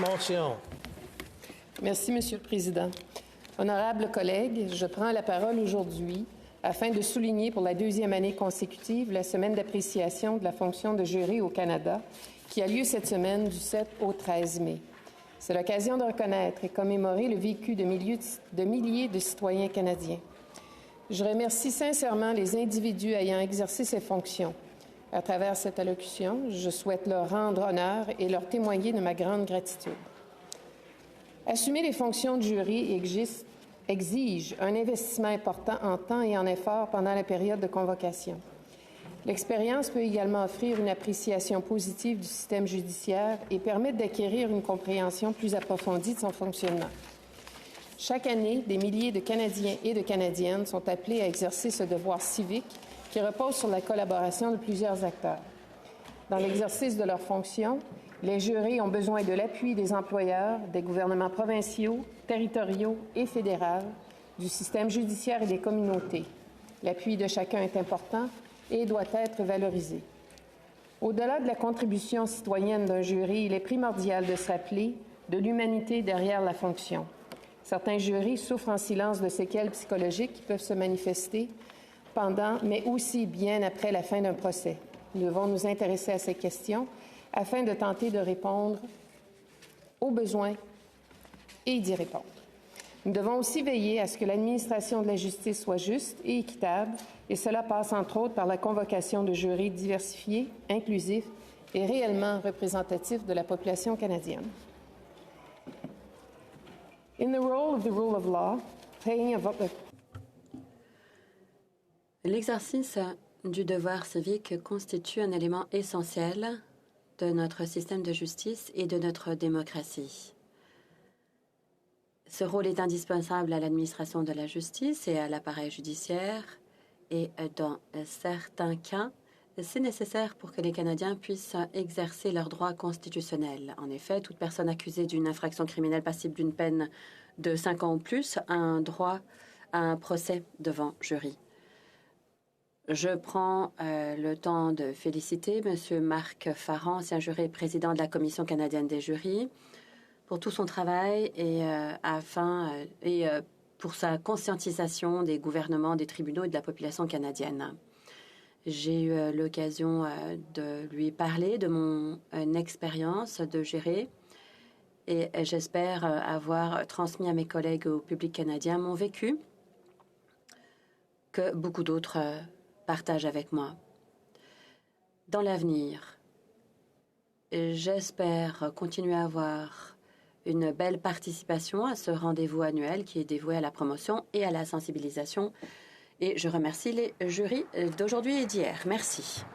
Motion. Merci, Monsieur le Président. Honorables collègues, je prends la parole aujourd'hui afin de souligner pour la deuxième année consécutive la semaine d'appréciation de la fonction de jury au Canada qui a lieu cette semaine du 7 au 13 mai. C'est l'occasion de reconnaître et commémorer le vécu de milliers de citoyens canadiens. Je remercie sincèrement les individus ayant exercé ces fonctions. À travers cette allocution, je souhaite leur rendre honneur et leur témoigner de ma grande gratitude. Assumer les fonctions de jury exige un investissement important en temps et en effort pendant la période de convocation. L'expérience peut également offrir une appréciation positive du système judiciaire et permettre d'acquérir une compréhension plus approfondie de son fonctionnement. Chaque année, des milliers de Canadiens et de Canadiennes sont appelés à exercer ce devoir civique qui repose sur la collaboration de plusieurs acteurs. Dans l'exercice de leurs fonctions, les jurés ont besoin de l'appui des employeurs, des gouvernements provinciaux, territoriaux et fédéraux, du système judiciaire et des communautés. L'appui de chacun est important et doit être valorisé. Au-delà de la contribution citoyenne d'un jury, il est primordial de se rappeler de l'humanité derrière la fonction. Certains jurys souffrent en silence de séquelles psychologiques qui peuvent se manifester pendant, mais aussi bien après la fin d'un procès. Nous devons nous intéresser à ces questions afin de tenter de répondre aux besoins et d'y répondre. Nous devons aussi veiller à ce que l'administration de la justice soit juste et équitable, et cela passe entre autres par la convocation de jurys diversifiés, inclusifs et réellement représentatifs de la population canadienne. In the role of the rule of law, paying of L'exercice du devoir civique constitue un élément essentiel de notre système de justice et de notre démocratie. Ce rôle est indispensable à l'administration de la justice et à l'appareil judiciaire et, dans certains cas, c'est nécessaire pour que les Canadiens puissent exercer leurs droits constitutionnels. En effet, toute personne accusée d'une infraction criminelle passible d'une peine de 5 ans ou plus a un droit à un procès devant jury. Je prends le temps de féliciter M. Marc Farrand, ancien juré et président de la Commission canadienne des jurys, pour tout son travail et pour sa conscientisation des gouvernements, des tribunaux et de la population canadienne. J'ai eu l'occasion de lui parler de mon expérience de juré et j'espère avoir transmis à mes collègues au public canadien mon vécu que beaucoup d'autres partagent avec moi. Dans l'avenir, j'espère continuer à avoir une belle participation à ce rendez-vous annuel qui est dévoué à la promotion et à la sensibilisation. Et je remercie les jurys d'aujourd'hui et d'hier. Merci.